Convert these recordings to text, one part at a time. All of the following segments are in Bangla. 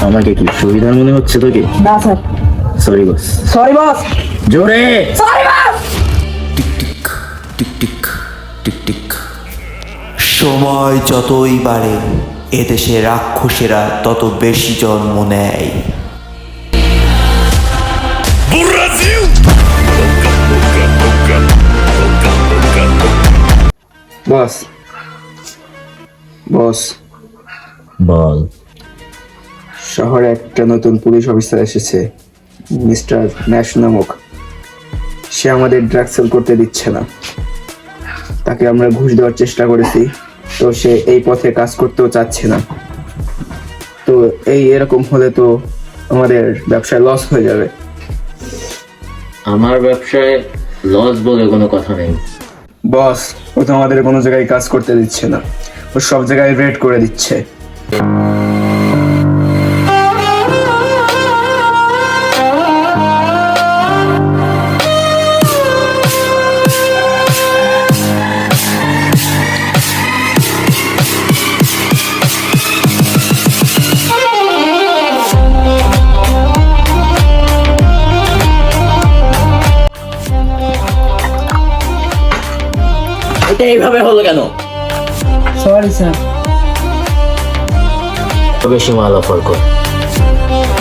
আমাকে কি সুবিধার মনে হচ্ছে তোকে? না sir. Sorry boss. Sorry boss. জোরে। Sorry boss. Tick tick tick tick. সময় যতই বাড়ে এদেশে রাক্ষসেরা তত বেশি জন্ম নেয়। বস বস বল। শহরে একটা নতুন পুলিশ অফিসার এসেছে, মিস্টার ন্যাশ নামক। সে আমাদের ড্রাগ সেল করতে দিচ্ছে না। তাকে আমরা ঘুষ দেওয়ার চেষ্টা করেছি, তো সে এই পথে কাজ করতেও চাচ্ছে না। তো এরকম হলে তো আমাদের ব্যবসায় লস হয়ে যাবে। আমার ব্যবসায় লস বলে কোনো কথা নেই। বস, ও তো আমাদের কোনো জায়গায় কাজ করতে দিচ্ছে না, ও সব জায়গায় রেড করে দিচ্ছে। এটা এইভাবে হলো কেন? Sorry sir. বেশি মাল অফার কর,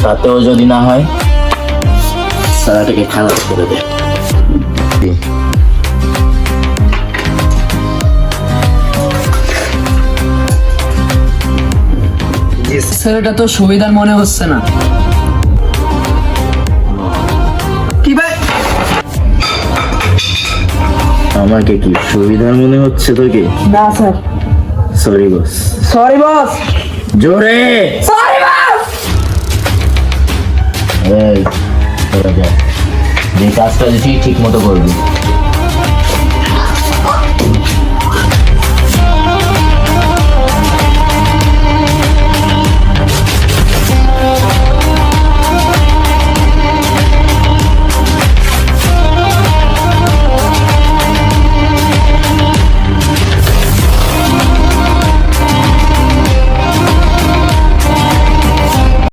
তাতেও যদি না হয় সারাটাকে খালাস করে দে। স্যার এটা তো সুবিধার মনে হচ্ছে না। কি ভাই? আমাকে কি সুবিধার মনে হচ্ছে তোকে? না sir. Sorry boss. Sorry boss. জোরে। Sorry boss. এই তোরা যা, যে কাজটা দিচ্ছি ঠিক মতো করবি।